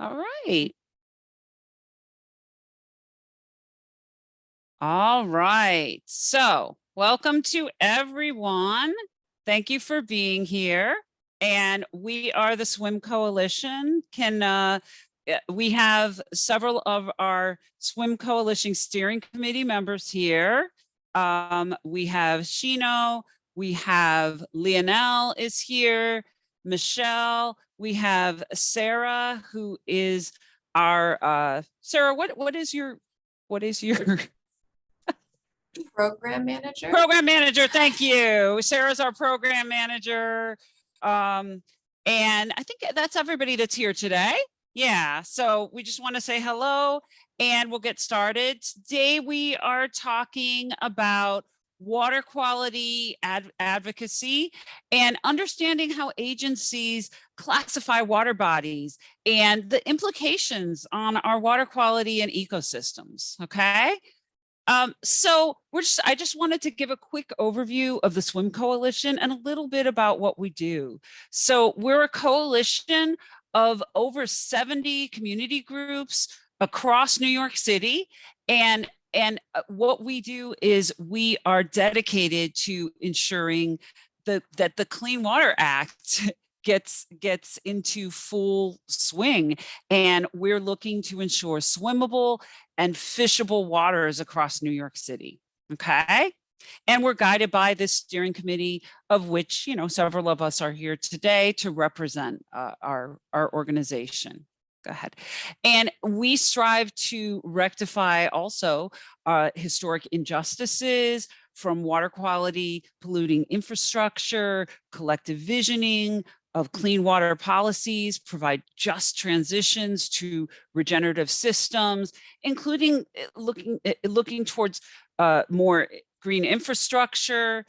All right. All right. So, welcome to everyone. Thank you for being here. And we are the Swim Coalition. We have several of our Swim Coalition steering committee members here. We have Shino, we have Lionel is here, Michelle, we have Sarah, who is our Sarah, what is your program manager? Program manager, thank you. Sarah's our program manager. And I think that's everybody that's here today. Yeah, so we just want to say hello and we'll get started. Today we are talking about water quality advocacy and understanding how agencies classify water bodies and the implications on our water quality and ecosystems, okay? So I just wanted to give a quick overview of the Swim Coalition and a little bit about what we do. So we're a coalition of over 70 community groups across New York City. And what we do is we are dedicated to ensuring that the Clean Water Act gets into full swing, and we're looking to ensure swimmable and fishable waters across New York City. Okay. And we're guided by this steering committee, of which, several of us are here today to represent our organization. Go ahead. And we strive to rectify also historic injustices from water quality, polluting infrastructure, collective visioning of clean water policies, provide just transitions to regenerative systems, including looking towards more green infrastructure,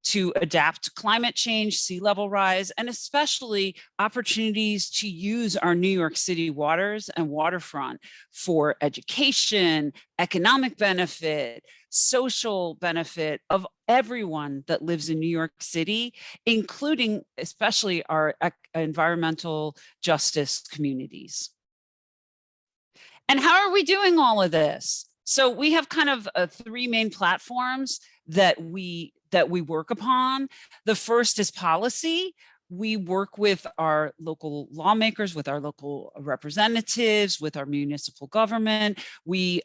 to adapt to climate change, sea level rise, and especially opportunities to use our New York City waters and waterfront for education, economic benefit, social benefit of everyone that lives in New York City, including especially our environmental justice communities. And how are we doing all of this? So we have kind of three main platforms that we work upon. The first is policy. We work with our local lawmakers, with our local representatives, with our municipal government. We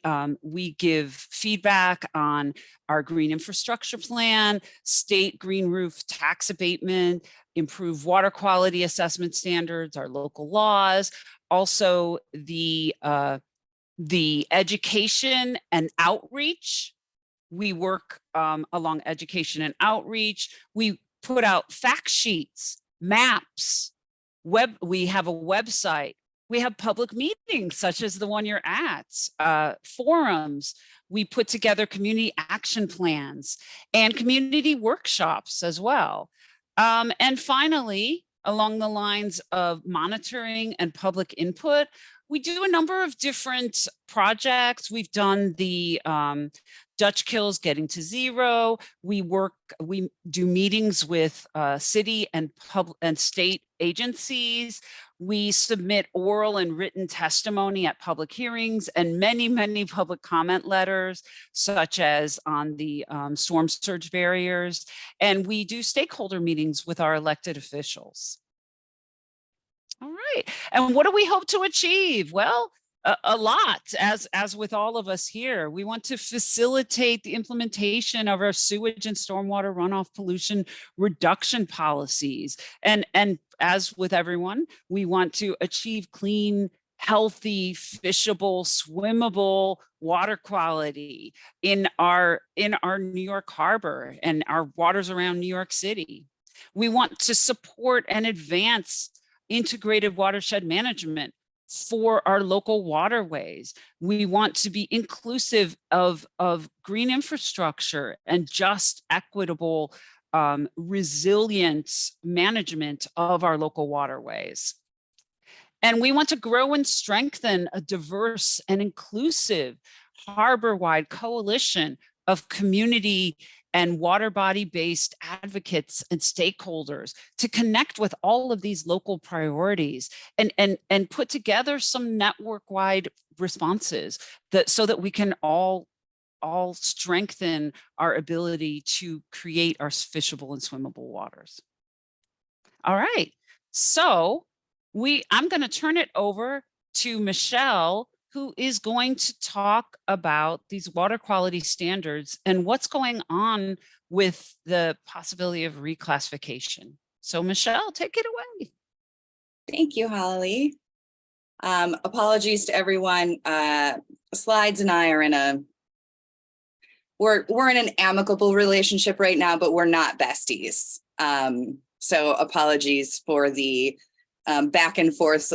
give feedback on our green infrastructure plan, state green roof tax abatement, improve water quality assessment standards, our local laws, also the education and outreach. We work along education and outreach. We put out fact sheets, maps, we have a website. We have public meetings such as the one you're at, forums. We put together community action plans and community workshops as well. And finally, along the lines of monitoring and public input, we do a number of different projects. We've done the Dutch Kills Getting to Zero. We do meetings with city and state agencies. We submit oral and written testimony at public hearings and many, many public comment letters, such as on the storm surge barriers. And we do stakeholder meetings with our elected officials. All right. And what do we hope to achieve? Well, a lot, as with all of us here. We want to facilitate the implementation of our sewage and stormwater runoff pollution reduction policies. And as with everyone, we want to achieve clean, healthy, fishable, swimmable water quality in our New York Harbor and our waters around New York City. We want to support and advance integrated watershed management for our local waterways. We want to be inclusive of green infrastructure and just, equitable, resilient management of our local waterways. And we want to grow and strengthen a diverse and inclusive harbor-wide coalition of community and water body based advocates and stakeholders to connect with all of these local priorities and put together some network wide responses so that we can all strengthen our ability to create our fishable and swimmable waters. All right, so I'm going to turn it over to Michelle, who is going to talk about these water quality standards and what's going on with the possibility of reclassification. So Michelle, take it away. Thank you, Holly. Apologies to everyone. Slides and I are we're in an amicable relationship right now, but we're not besties. So apologies for the back and forth.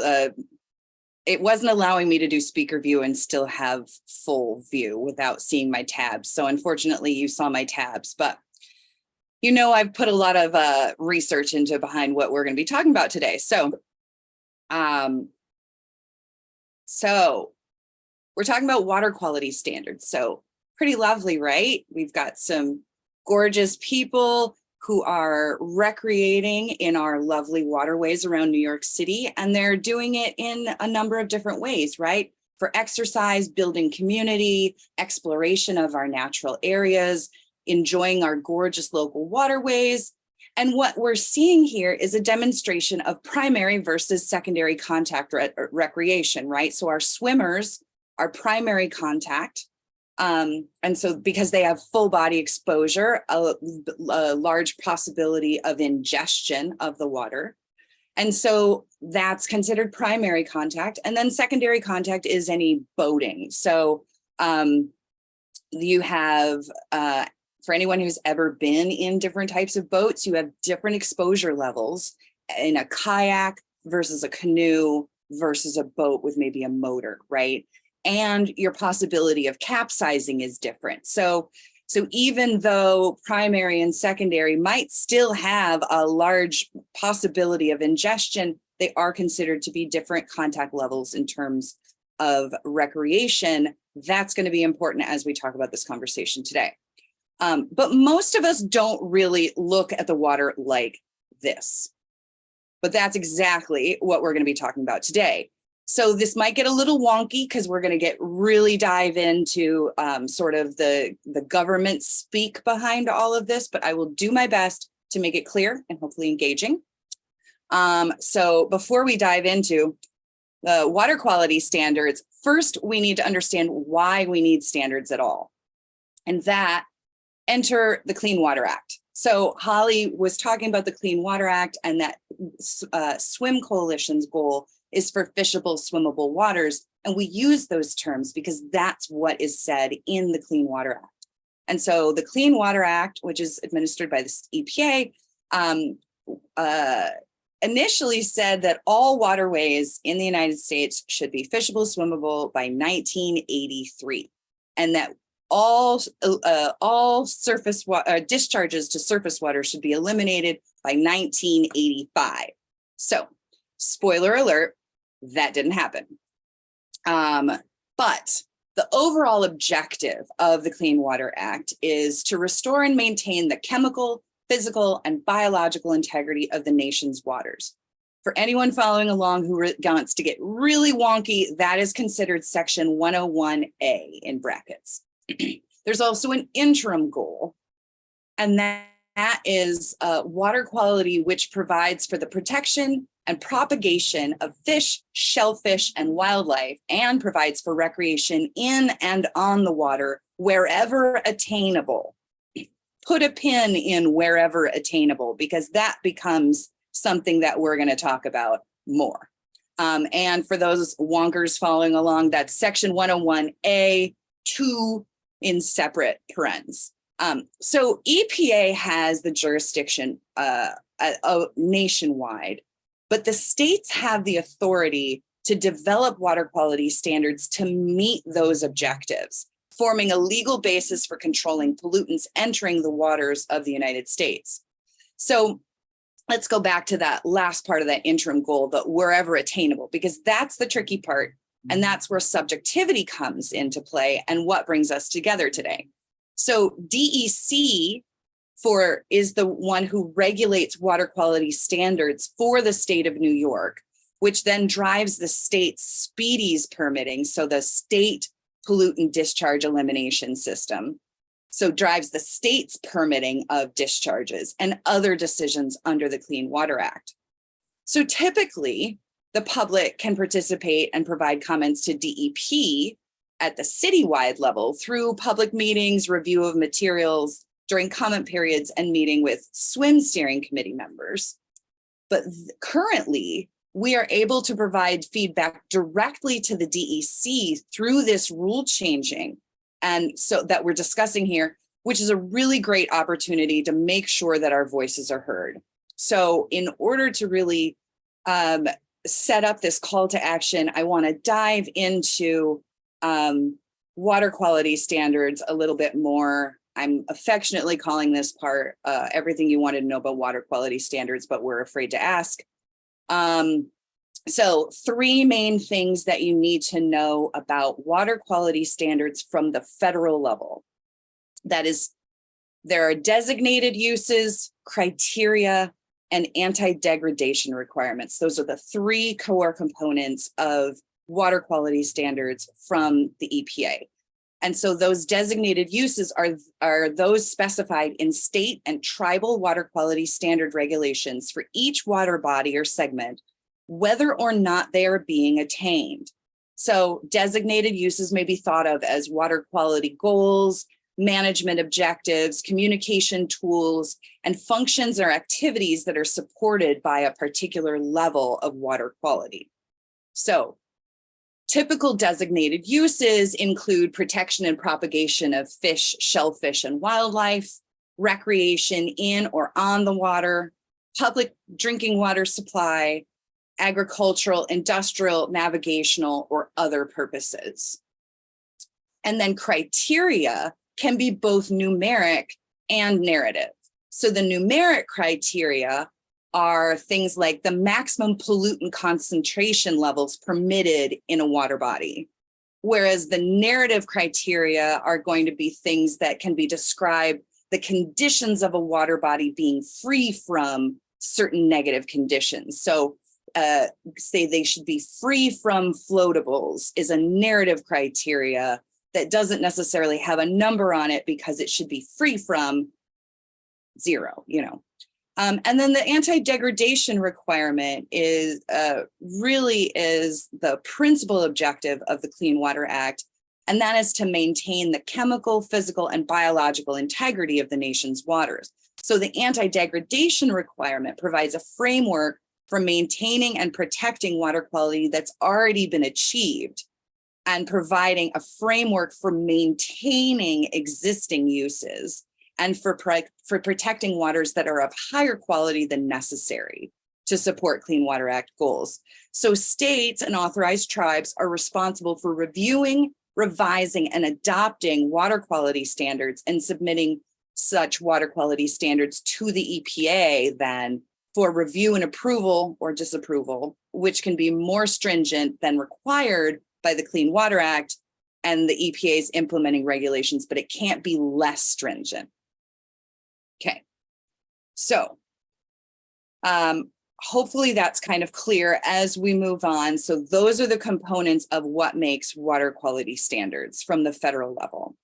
It wasn't allowing me to do speaker view and still have full view without seeing my tabs. So unfortunately you saw my tabs, but you know, I've put a lot of research into behind what we're going to be talking about today. So we're talking about water quality standards. So pretty lovely, right? We've got some gorgeous people who are recreating in our lovely waterways around New York City, and they're doing it in a number of different ways, right? For exercise, building community, exploration of our natural areas, enjoying our gorgeous local waterways. And what we're seeing here is a demonstration of primary versus secondary contact recreation, right? So our swimmers are primary contact. And so because they have full body exposure, a large possibility of ingestion of the water. And so that's considered primary contact. And then secondary contact is any boating. So you have, for anyone who's ever been in different types of boats, you have different exposure levels in a kayak versus a canoe versus a boat with maybe a motor, right? And your possibility of capsizing is different. So even though primary and secondary might still have a large possibility of ingestion, they are considered to be different contact levels in terms of recreation. That's going to be important as we talk about this conversation today. But most of us don't really look at the water like this. But that's exactly what we're going to be talking about today. So this might get a little wonky because we're going to really dive into sort of the government speak behind all of this, but I will do my best to make it clear and hopefully engaging. So before we dive into the water quality standards, first we need to understand why we need standards at all. And that, enter the Clean Water Act. So Holly was talking about the Clean Water Act and that Swim Coalition's goal is for fishable, swimmable waters. And we use those terms because that's what is said in the Clean Water Act. And so the Clean Water Act, which is administered by the EPA, initially said that all waterways in the United States should be fishable, swimmable by 1983. And that all surface discharges to surface water should be eliminated by 1985. So, spoiler alert, that didn't happen. But the overall objective of the Clean Water Act is to restore and maintain the chemical, physical, and biological integrity of the nation's waters. For anyone following along who wants to get really wonky, that is considered Section 101A in brackets. There's also an interim goal, and that is water quality, which provides for the protection and propagation of fish, shellfish, and wildlife, and provides for recreation in and on the water wherever attainable. Put a pin in wherever attainable, because that becomes something that we're going to talk about more. And for those wonkers following along, that's Section 101A, 2 in separate parens. So EPA has the jurisdiction nationwide, but the states have the authority to develop water quality standards to meet those objectives, forming a legal basis for controlling pollutants entering the waters of the United States. So let's go back to that last part of that interim goal, but wherever attainable, because that's the tricky part. And that's where subjectivity comes into play and what brings us together today. So DEC is the one who regulates water quality standards for the state of New York, which then drives the state's SPEEDIES permitting, so the state pollutant discharge elimination system. So drives the state's permitting of discharges and other decisions under the Clean Water Act. So typically, the public can participate and provide comments to DEP at the citywide level through public meetings, review of materials during comment periods, and meeting with SWIM steering committee members. But currently, we are able to provide feedback directly to the DEC through this rule changing, and so that we're discussing here, which is a really great opportunity to make sure that our voices are heard. So in order to really set up this call to action, I want to dive into water quality standards a little bit more. I'm affectionately calling this part everything you wanted to know about water quality standards, but we're afraid to ask. So 3 main things that you need to know about water quality standards from the federal level. That is, there are designated uses, criteria, and anti-degradation requirements. Those are the 3 core components of water quality standards from the EPA. And so those designated uses are those specified in state and tribal water quality standard regulations for each water body or segment, whether or not they are being attained. So designated uses may be thought of as water quality goals, management objectives, communication tools, and functions or activities that are supported by a particular level of water quality. So typical designated uses include protection and propagation of fish, shellfish, and wildlife, recreation in or on the water, public drinking water supply, agricultural, industrial, navigational, or other purposes. And then criteria can be both numeric and narrative. So the numeric criteria are things like the maximum pollutant concentration levels permitted in a water body, whereas the narrative criteria are going to be things that can be described the conditions of a water body being free from certain negative conditions. So say they should be free from floatables is a narrative criteria that doesn't necessarily have a number on it because it should be free from 0, you know. And then the anti-degradation requirement is really is the principal objective of the Clean Water Act, and that is to maintain the chemical, physical, and biological integrity of the nation's waters. So the anti-degradation requirement provides a framework for maintaining and protecting water quality that's already been achieved, and providing a framework for maintaining existing uses and for protecting waters that are of higher quality than necessary to support Clean Water Act goals. So states and authorized tribes are responsible for reviewing, revising, and adopting water quality standards and submitting such water quality standards to the EPA then for review and approval or disapproval, which can be more stringent than required by the Clean Water Act and the EPA's implementing regulations, but it can't be less stringent. Okay, so hopefully that's kind of clear as we move on. So those are the components of what makes water quality standards from the federal level.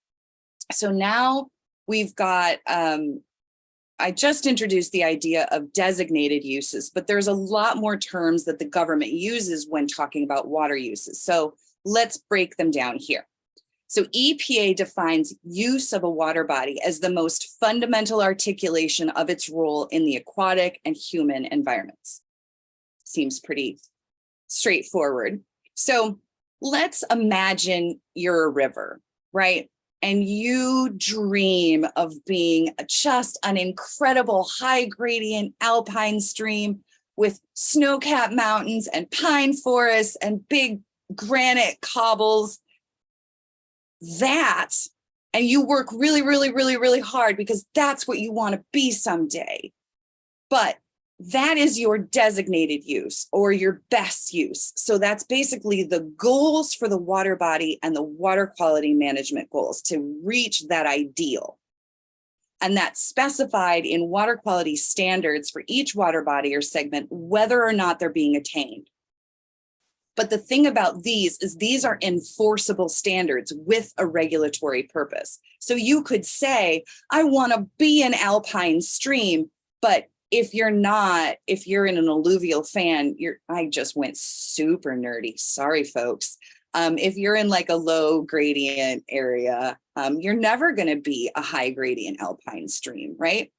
So now we've got, I just introduced the idea of designated uses, but there's a lot more terms that the government uses when talking about water uses. So let's break them down here. So EPA defines use of a water body as the most fundamental articulation of its role in the aquatic and human environments. Seems pretty straightforward. So let's imagine you're a river, right? And you dream of being just an incredible high gradient alpine stream with snow-capped mountains and pine forests and big granite cobbles. And you work really, really, really, really hard because that's what you want to be someday. But that is your designated use or your best use. So that's basically the goals for the water body and the water quality management goals to reach that ideal. And that's specified in water quality standards for each water body or segment, whether or not they're being attained. But the thing about these is these are enforceable standards with a regulatory purpose. So you could say, I want to be an alpine stream, but if you're not, if you're in an alluvial fan, I just went super nerdy. Sorry, folks. If you're in like a low gradient area, you're never going to be a high gradient alpine stream, right?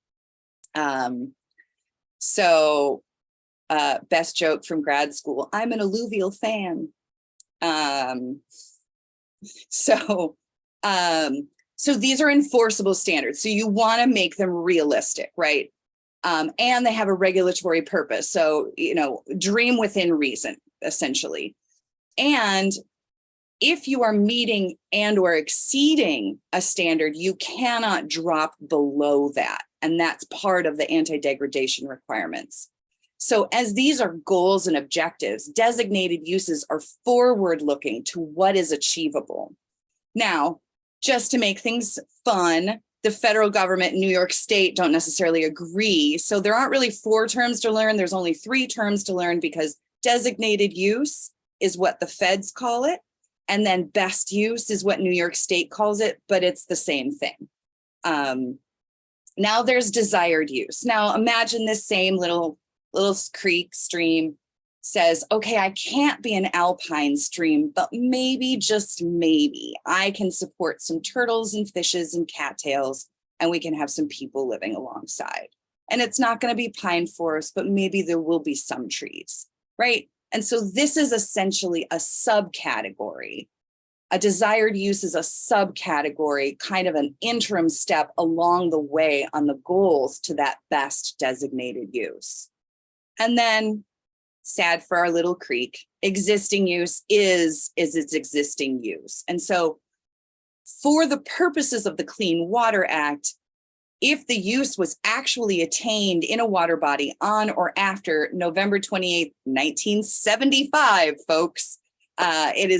Best joke from grad school, I'm an alluvial fan. So these are enforceable standards. So you want to make them realistic, right? And they have a regulatory purpose. So, dream within reason, essentially. And if you are meeting and or exceeding a standard, you cannot drop below that. And that's part of the anti-degradation requirements. So as these are goals and objectives, designated uses are forward-looking to what is achievable. Now, just to make things fun, the federal government and New York State don't necessarily agree. So there aren't really 4 terms to learn. There's only 3 terms to learn because designated use is what the feds call it. And then best use is what New York State calls it, but it's the same thing. Now there's desired use. Now imagine this same little creek stream says, okay, I can't be an alpine stream, but maybe, just maybe, I can support some turtles and fishes and cattails, and we can have some people living alongside. And it's not going to be pine forest, but maybe there will be some trees, right? And so this is essentially a subcategory. A desired use is a subcategory, kind of an interim step along the way on the goals to that best designated use. And then, sad for our little creek, existing use is its existing use. And so for the purposes of the Clean Water Act, if the use was actually attained in a water body on or after November 28, 1975, folks, it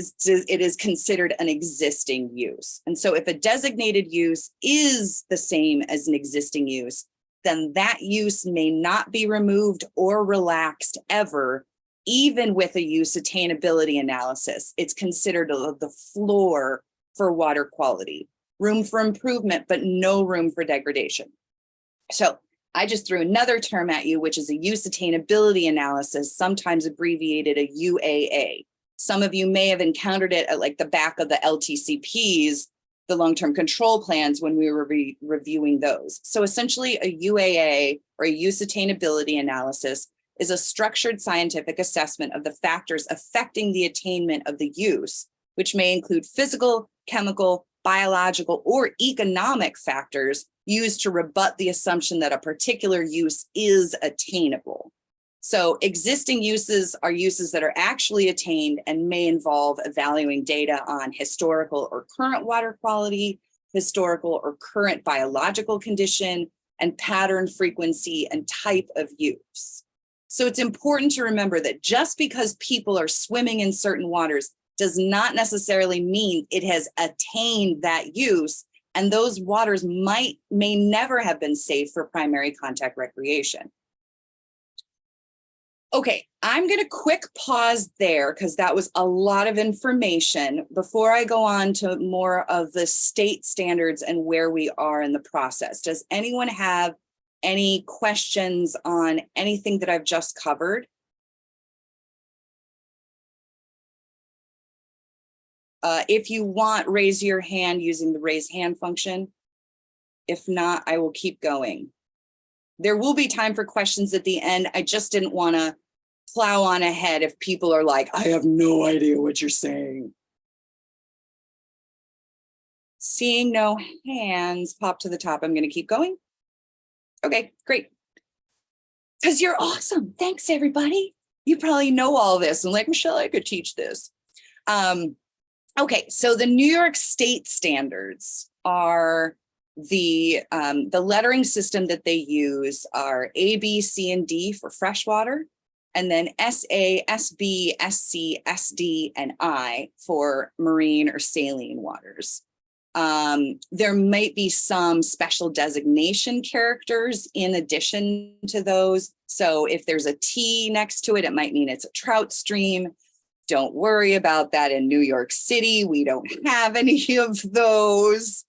is considered an existing use. And so if a designated use is the same as an existing use, then that use may not be removed or relaxed ever, even with a use attainability analysis. It's considered the floor for water quality. Room for improvement, but no room for degradation. So I just threw another term at you, which is a use attainability analysis, sometimes abbreviated a UAA. Some of you may have encountered it at like the back of the LTCPs, the long-term control plans, when we were reviewing those. So essentially a UAA, or a use attainability analysis, is a structured scientific assessment of the factors affecting the attainment of the use, which may include physical, chemical, biological, or economic factors used to rebut the assumption that a particular use is attainable. So existing uses are uses that are actually attained and may involve evaluating data on historical or current water quality, historical or current biological condition, and pattern, frequency, and type of use. So it's important to remember that just because people are swimming in certain waters does not necessarily mean it has attained that use, and those waters may never have been safe for primary contact recreation. Okay, I'm going to quick pause there because that was a lot of information before I go on to more of the state standards and where we are in the process. Does anyone have any questions on anything that I've just covered? If you want, raise your hand using the raise hand function. If not, I will keep going. There will be time for questions at the end. I just didn't want to plow on ahead if people are like, I have no idea what you're saying. Seeing no hands pop to the top, I'm going to keep going. Okay, great. Because you're awesome. Thanks, everybody. You probably know all this. And like, Michelle, I could teach this. Okay, so the New York State standards are The lettering system that they use are A, B, C, and D for freshwater, and then SA, SB, SC, SD, and I for marine or saline waters. There might be some special designation characters in addition to those. So if there's a T next to it, it might mean it's a trout stream. Don't worry about that in New York City. We don't have any of those.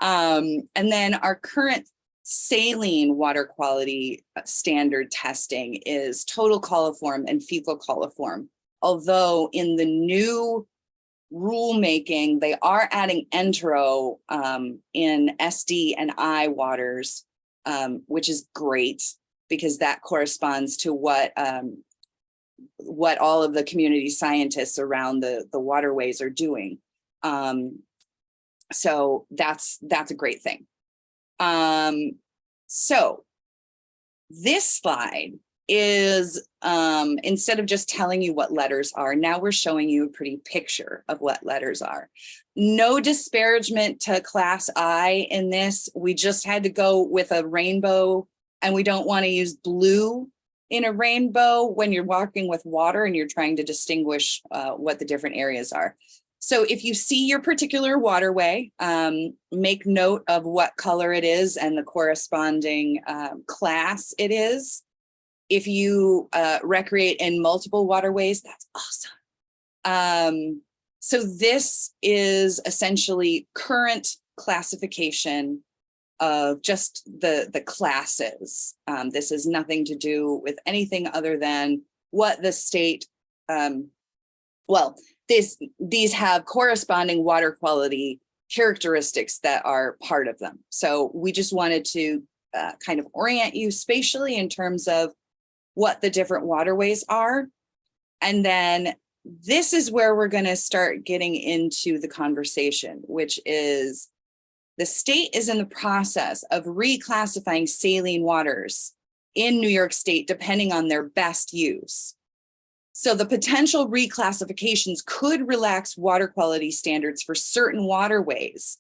And then our current saline water quality standard testing is total coliform and fecal coliform. Although in the new rulemaking, they are adding entero in SD and I waters, which is great because that corresponds to what all of the community scientists around the waterways are doing. So that's a great thing. So this slide is instead of just telling you what letters are, now we're showing you a pretty picture of what letters are. No disparagement to class I in this. We just had to go with a rainbow, and we don't want to use blue in a rainbow when you're walking with water and you're trying to distinguish what the different areas are. So if you see your particular waterway, make note of what color it is and the corresponding class it is. If you recreate in multiple waterways, that's awesome. So this is essentially current classification of just the classes. This has nothing to do with anything other than what the state, well, these have corresponding water quality characteristics that are part of them. So we just wanted to kind of orient you spatially in terms of what the different waterways are. And then this is where we're going to start getting into the conversation, which is the state is in the process of reclassifying saline waters in New York State, depending on their best use. So the potential reclassifications could relax water quality standards for certain waterways,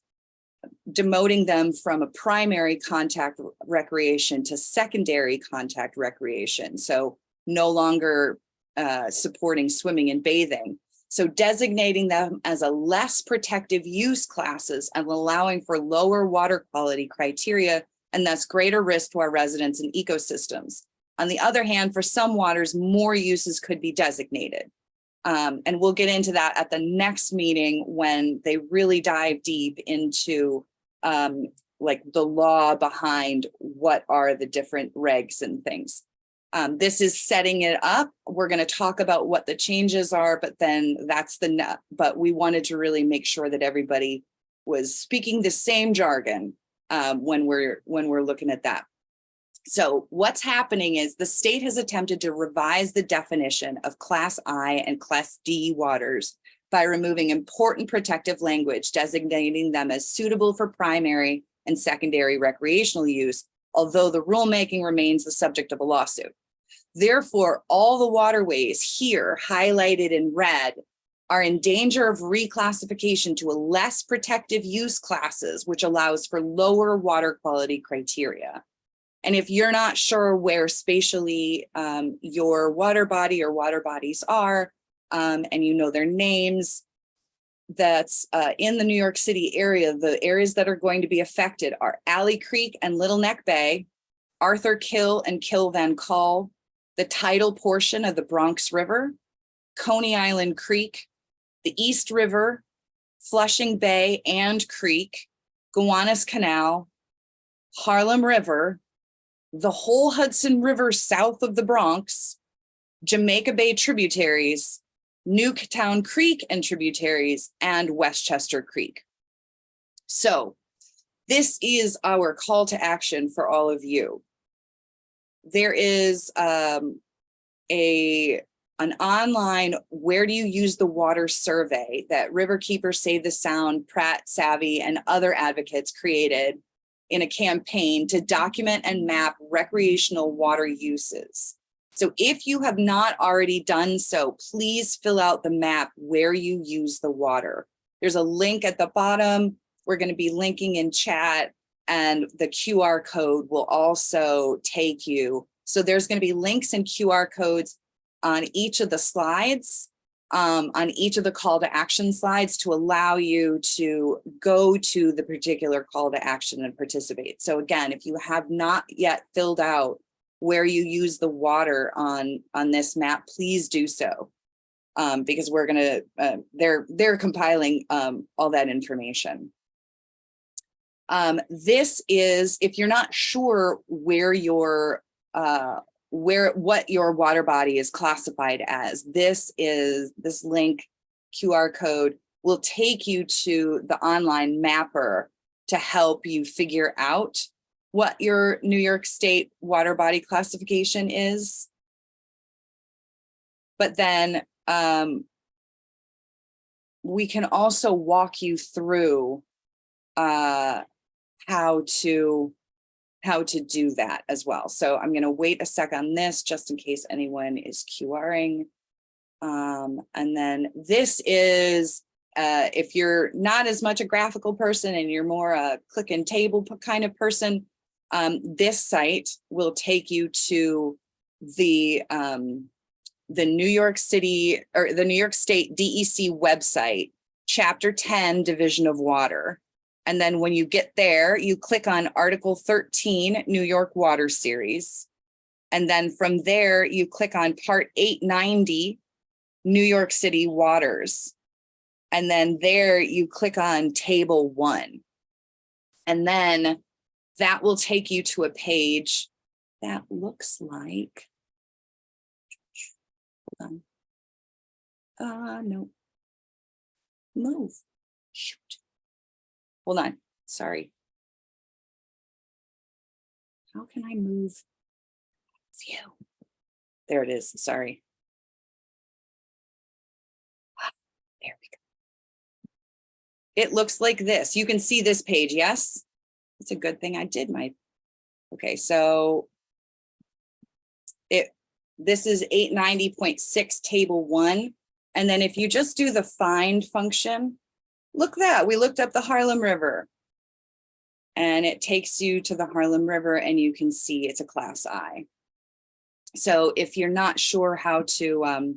demoting them from a primary contact recreation to secondary contact recreation. So no longer supporting swimming and bathing. So designating them as a less protective use classes and allowing for lower water quality criteria and thus greater risk to our residents and ecosystems. On the other hand, for some waters, more uses could be designated. And we'll get into that at the next meeting when they really dive deep into like the law behind what are the different regs and things. This is setting it up. We're going to talk about what the changes are, but then that's the nut. But we wanted to really make sure that everybody was speaking the same jargon when we're looking at that. So what's happening is the state has attempted to revise the definition of Class I and Class D waters by removing important protective language, designating them as suitable for primary and secondary recreational use, although the rulemaking remains the subject of a lawsuit. Therefore, all the waterways here highlighted in red are in danger of reclassification to a less protective use classes, which allows for lower water quality criteria. And if you're not sure where spatially your water body or water bodies are, and you know their names, that's in the New York City area, the areas that are going to be affected are Alley Creek and Little Neck Bay, Arthur Kill and Kill Van Call, the tidal portion of the Bronx River, Coney Island Creek, the East River, Flushing Bay and Creek, Gowanus Canal, Harlem River, the whole Hudson River south of the Bronx, Jamaica Bay tributaries, Newtown Creek and tributaries, and Westchester Creek. So this is our call to action for all of you. There is an online where do you use the water survey that Riverkeeper, Save the Sound, Pratt, Savvy, and other advocates created in a campaign to document and map recreational water uses. So if you have not already done so, please fill out the map where you use the water. There's a link at the bottom. We're going to be linking in chat. And the QR code will also take you. So there's going to be links and QR codes on each of the slides, on each of the call to action slides, to allow you to go to the particular call to action and participate. So again, if you have not yet filled out where you use the water on this map, please do so, because we're going to, they're compiling all that information. This is, if you're not sure where your what your water body is classified as, this link QR code will take you to the online mapper to help you figure out what your New York State water body classification is. But then we can also walk you through how to do that as well. So I'm going to wait a sec on this just in case anyone is QRing. And then this is, if you're not as much a graphical person and you're more a click and table kind of person, this site will take you to the New York City, or the New York State DEC website, Chapter 10, Division of Water. And then when you get there, you click on Article 13, New York Water Series. And then from there, you click on Part 890, New York City Waters. And then there you click on Table 1. And then that will take you to a page that looks like, hold on. No. Move. Shoot. Hold on, sorry. How can I move view? There it is, sorry. There we go. It looks like this. You can see this page, yes? It's a good thing I did my, okay, so this is 890.6 table 1. And then if you just do the find function, look that, we looked up the Harlem River. And it takes you to the Harlem River and you can see it's a class I. So if you're not sure how to,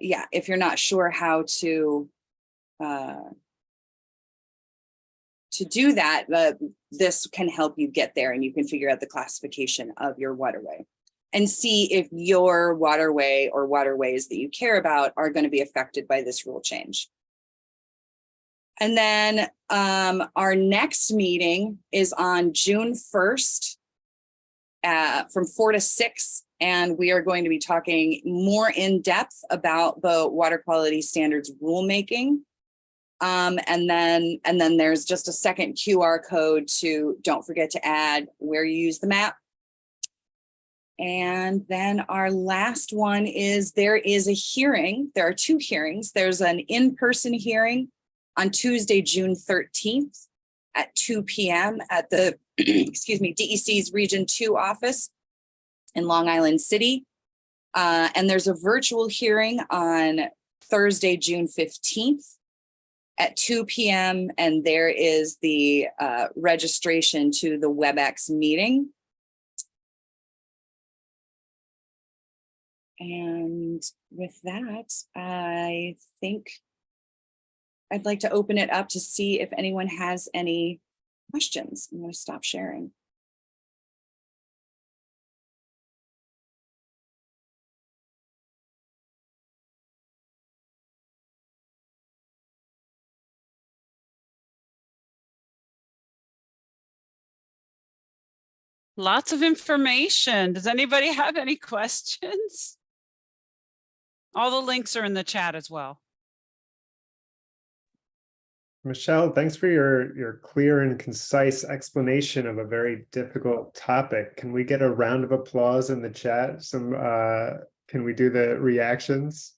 if you're not sure how to do that, this can help you get there and you can figure out the classification of your waterway and see if your waterway or waterways that you care about are going to be affected by this rule change. And then our next meeting is on June 1st from 4 to 6. And we are going to be talking more in depth about the water quality standards rulemaking. And then there's just a second QR code to, don't forget to add where you use the map. And then our last one is, there is a hearing. There are 2 hearings. There's an in-person hearing on Tuesday, June 13th at 2 p.m. at the, excuse me, DEC's Region 2 office in Long Island City. And there's a virtual hearing on Thursday, June 15th at 2 p.m. And there is the registration to the WebEx meeting. And with that, I think I'd like to open it up to see if anyone has any questions. I'm going to stop sharing. Lots of information. Does anybody have any questions? All the links are in the chat as well. Michelle, thanks for your clear and concise explanation of a very difficult topic. Can we get a round of applause in the chat? Can we do the reactions?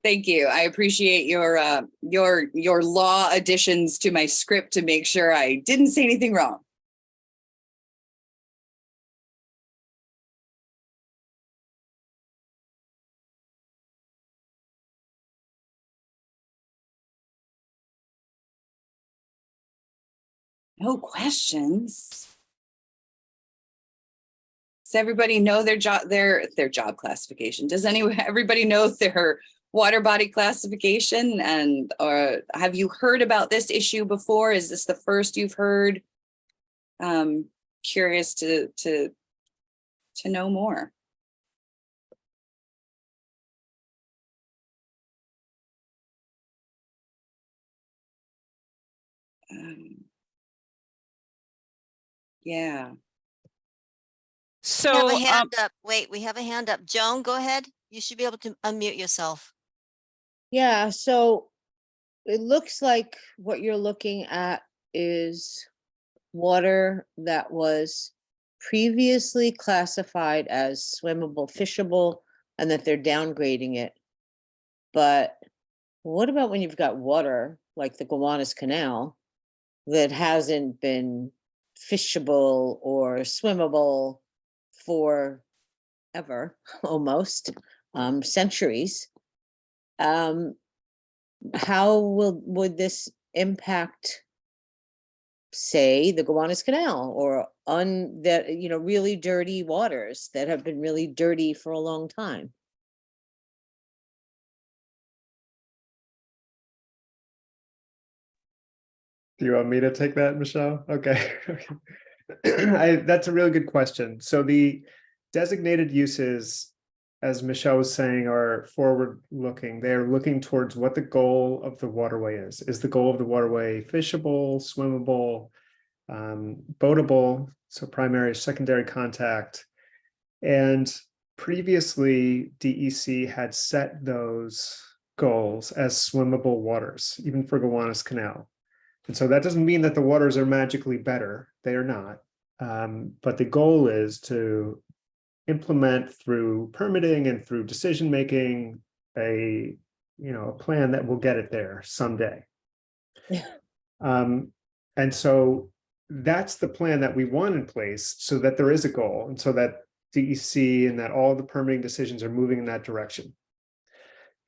Thank you. I appreciate your law additions to my script to make sure I didn't say anything wrong. No questions. Does everybody know their job classification? Does everybody know their water body classification? And have you heard about this issue before? Is this the first you've heard? Curious to know more. Yeah. So, We have a hand up. Wait, we have a hand up. Joan, go ahead. You should be able to unmute yourself. Yeah, so it looks like what you're looking at is water that was previously classified as swimmable, fishable, and that they're downgrading it. But what about when you've got water like the Gowanus Canal that hasn't been fishable or swimmable for ever, almost, centuries? How would this impact, say, the Gowanus Canal or really dirty waters that have been really dirty for a long time? Do you want me to take that, Michelle? Okay. That's a really good question. So the designated uses, as Michelle was saying, are forward-looking. They're looking towards what the goal of the waterway is. Is the goal of the waterway fishable, swimmable, boatable, so primary, secondary contact? And previously, DEC had set those goals as swimmable waters, even for Gowanus Canal. And so that doesn't mean that the waters are magically better. They are not. But the goal is to implement through permitting and through decision-making a plan that will get it there someday. And so that's the plan that we want in place so that there is a goal and so that DEC and that all the permitting decisions are moving in that direction.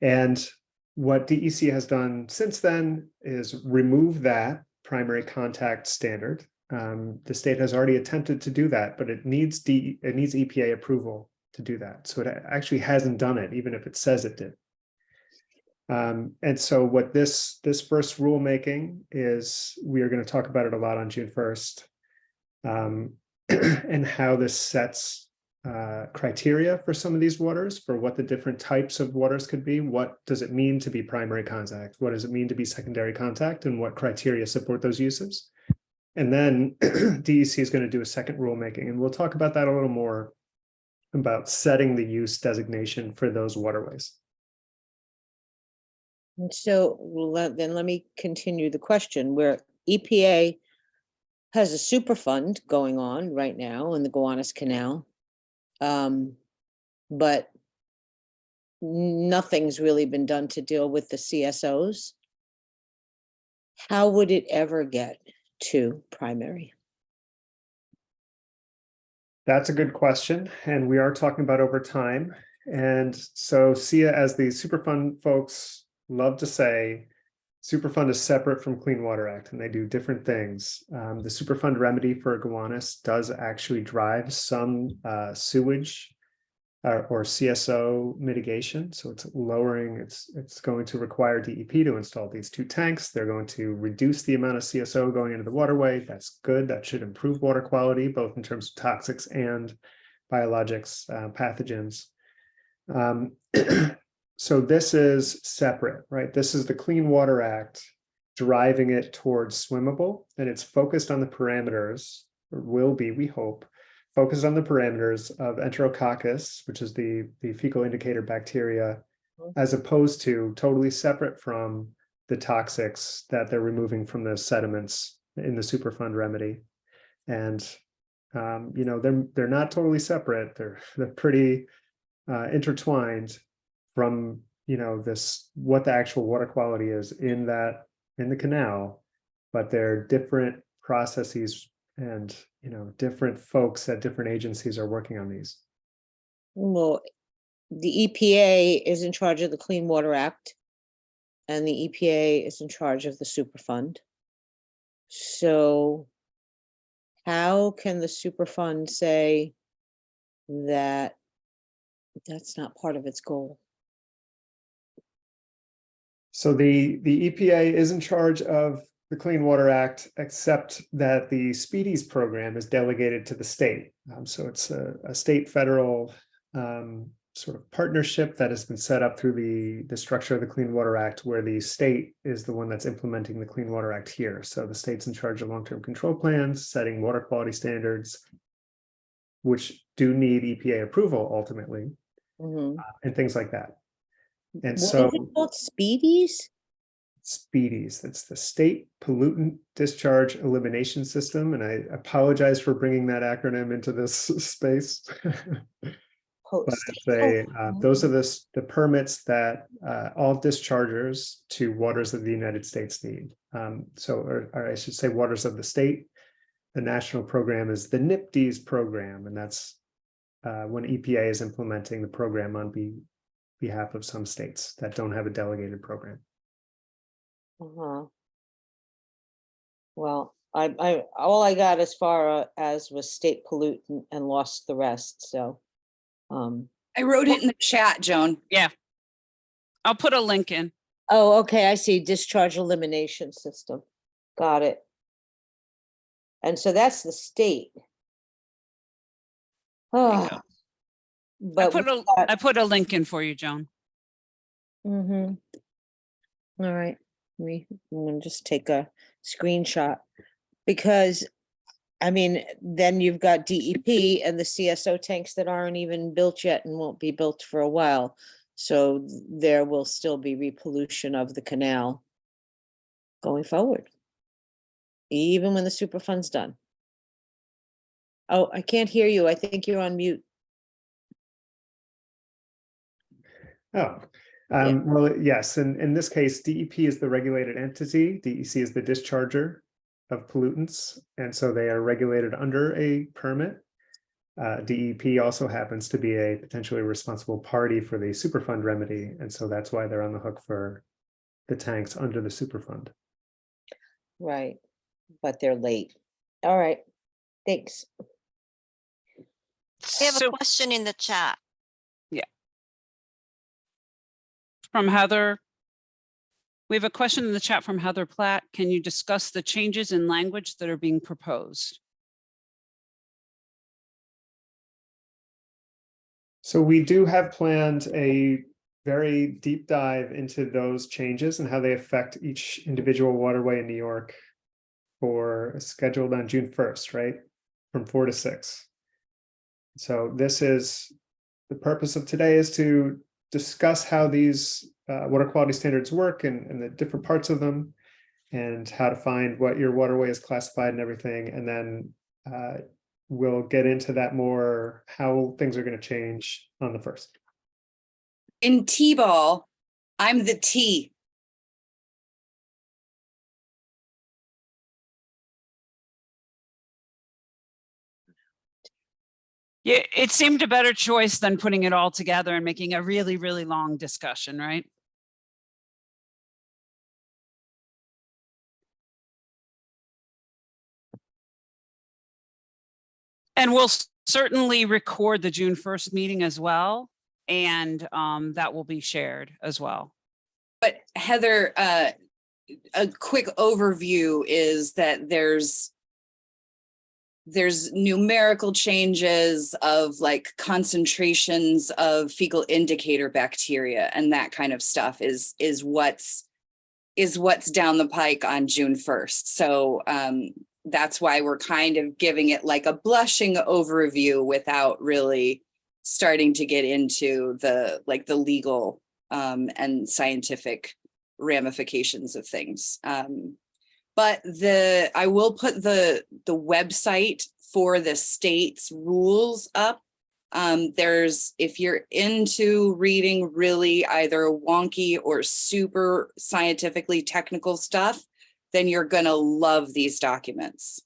And what DEC has done since then is remove that primary contact standard. The state has already attempted to do that, but it needs EPA approval to do that. So it actually hasn't done it, even if it says it did. And so what this first rulemaking is, we are going to talk about it a lot on June 1st, and how this sets criteria for some of these waters, for what the different types of waters could be. What does it mean to be primary contact? What does it mean to be secondary contact? And what criteria support those uses? And then DEC is going to do a second rulemaking, and we'll talk about that a little more, about setting the use designation for those waterways. And so then let me continue the question, where EPA has a super fund going on right now in the Gowanus Canal. But nothing's really been done to deal with the CSOs. How would it ever get to primary? That's a good question, and we are talking about over time. And so SIA, as the Superfund folks love to say, Superfund is separate from Clean Water Act, and they do different things. The Superfund remedy for Gowanus does actually drive some sewage or CSO mitigation. So it's lowering, it's going to require DEP to install these 2 tanks. They're going to reduce the amount of CSO going into the waterway. That's good. That should improve water quality, both in terms of toxics and biologics, pathogens. So this is separate, right? This is the Clean Water Act driving it towards swimmable, and it's focused on the parameters, or will be, we hope, focused on the parameters of Enterococcus, which is the fecal indicator bacteria, as opposed to totally separate from the toxics that they're removing from the sediments in the Superfund remedy. And they're not totally separate. They're pretty intertwined from what the actual water quality is in the canal, but they're different processes, and different folks at different agencies are working on these. Well, the EPA is in charge of the Clean Water Act, and the EPA is in charge of the Superfund. So how can the Superfund say that that's not part of its goal? So the EPA is in charge of the Clean Water Act, except that the Speedies program is delegated to the state. So it's a state federal sort of partnership that has been set up through the structure of the Clean Water Act, where the state is the one that's implementing the Clean Water Act here. So the state's in charge of long-term control plans, setting water quality standards, which do need EPA approval ultimately, Mhm. and things like that. And What so is it called? Speedies? Speedies, that's the State Pollutant Discharge Elimination System, and I apologize for bringing that acronym into this space. But it's those are the permits that all dischargers to waters of the United States need. Or I should say waters of the state. The national program is the NIPDES program, and that's when EPA is implementing the program on behalf of some states that don't have a delegated program. Uh-huh. Well, I all I got as far as was state pollutant and lost the rest, so. I wrote it in the chat, Joan. I'll put a link in. Oh, okay, I see, discharge elimination system. Got it. And so that's the state. There you Oh, go. but we've got- I put a link in for you, Joan. Mhm. All right, I'm gonna just take a screenshot, because, I mean, then you've got DEP and the CSO tanks that aren't even built yet and won't be built for a while. So there will still be repollution of the canal going forward, even when the Superfund's done. Oh, I can't hear you. I think you're on mute. Oh, Yeah. well, yes, in this case, DEP is the regulated entity, DEC is the discharger of pollutants, and so they are regulated under a permit. DEP also happens to be a potentially responsible party for the Superfund remedy, and so that's why they're on the hook for the tanks under the Superfund. Right, but they're late. All right, thanks. We have a So question in the chat. from Heather. We have a question in the chat from Heather Platt. Can you discuss the changes in language that are being proposed? So we do have planned a very deep dive into those changes and how they affect each individual waterway in New York for scheduled on June 1st, right? From 4 to 6. So this is the purpose of today, is to discuss how these water quality standards work and the different parts of them, and how to find what your waterway is classified and everything. And then we'll get into that more, how things are going to change on the 1st. In T-ball, I'm the T. Yeah, it seemed a better choice than putting it all together and making a really, really long discussion, right? And we'll certainly record the June 1st meeting as well. And that will be shared as well. But Heather, a quick overview is that there's numerical changes of like concentrations of fecal indicator bacteria and that kind of stuff is what's down the pike on June 1st. So that's why we're kind of giving it like a blushing overview without really starting to get into the legal and scientific ramifications of things. But I will put the website for the state's rules up. If you're into reading really either wonky or super scientifically technical stuff, then you're gonna love these documents.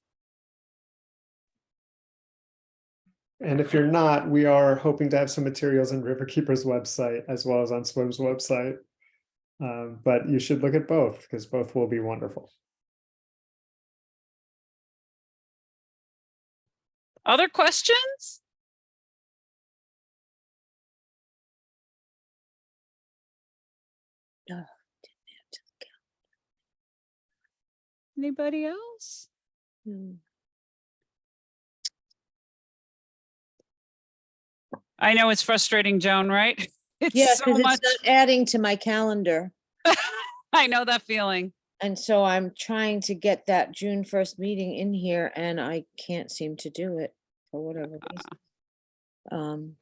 And if you're not, we are hoping to have some materials on Riverkeeper's website as well as on SWIM's website. But you should look at both, because both will be wonderful. Other questions? Oh, Anybody else? hmm. I know it's frustrating, Joan, right? It's Yeah, so because much. it's not adding to my calendar. I know that feeling. And so I'm trying to get that June 1st meeting in here and I can't seem to do it for whatever reason.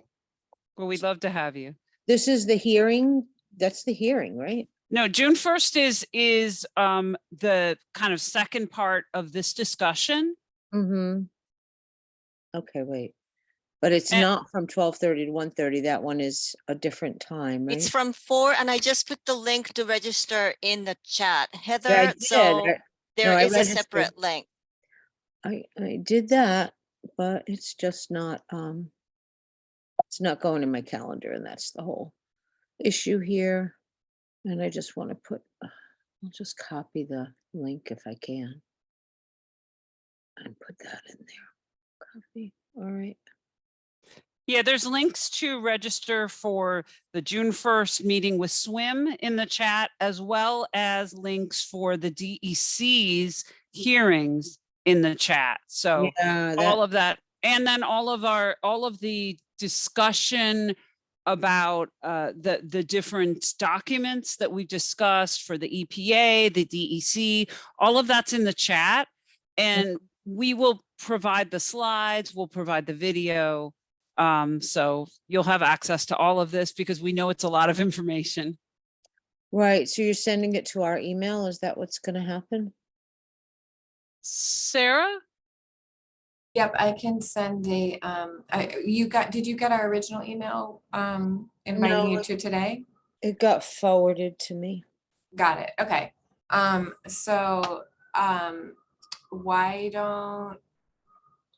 Well, we'd love to have you. This is the hearing, that's the hearing, right? No, June 1st is the kind of second part of this discussion. Mm-hmm. Okay, wait. But it's And- not from 12:30 to 1:30. That one is a different time, right? It's from 4, and I just put the link to register in the chat. Yeah, I Heather, did. so there I is a registered. separate link. I did that, but it's just not, it's not going in my calendar, and that's the whole issue here. And I just want to put, I'll just copy the link if I can. And put that in there. Copy, all right. Yeah, there's links to register for the June 1st meeting with SWIM in the chat, as well as links for the DEC's hearings in the chat. So Yeah, all that, of that, and then all of the discussion about the different documents that we discussed for the EPA, the DEC, all of that's in the chat. And we will provide the slides, we'll provide the video. So you'll have access to all of this because we know it's a lot of information. right, so you're sending it to our email? Is that what's gonna happen? Sarah? Yep, I can send the, did you get our original email, inviting you No. to today? It got forwarded to me. Got it, okay. So, why don't,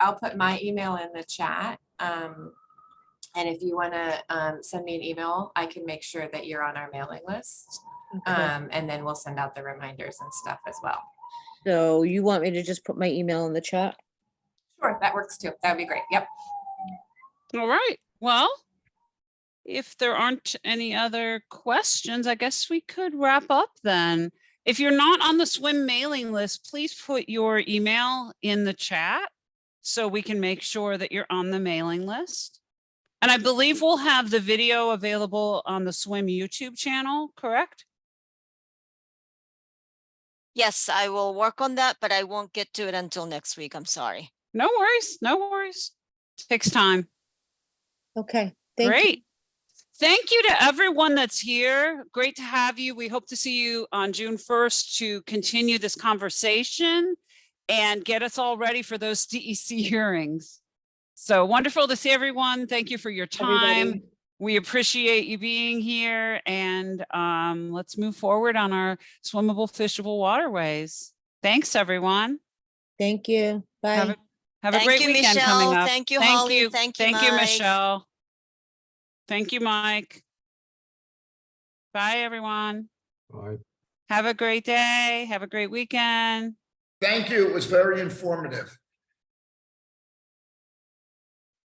I'll put my email in the chat. And if you wanna, send me an email, I can make sure that you're on our mailing list. Okay. And then we'll send out the reminders and stuff as well. So you want me to just put my email in the chat? Sure, that works too. That would be great. Yep. All right. Well, if there aren't any other questions, I guess we could wrap up then. If you're not on the SWIM mailing list, please put your email in the chat so we can make sure that you're on the mailing list. And I believe we'll have the video available on the SWIM YouTube channel, correct? Yes, I will work on that, but I won't get to it until next week. I'm sorry. No worries, no worries. Takes time. Okay, thank you. Great. Thank you to everyone that's here. Great to have you. We hope to see you on June 1st to continue this conversation and get us all ready for those DEC hearings. So wonderful to see everyone. Thank you for your time. Everybody. We appreciate you being here, and let's move forward on our swimmable, fishable waterways. Thanks, everyone. Thank you. Have Bye. a Thank great you, weekend coming Michelle. up. Thank you, Holly. Thank you, Thank you, Mike. Michelle. Thank you, Mike. Bye, everyone. Bye. Have a great day. Have a great weekend. Thank you. It was very informative.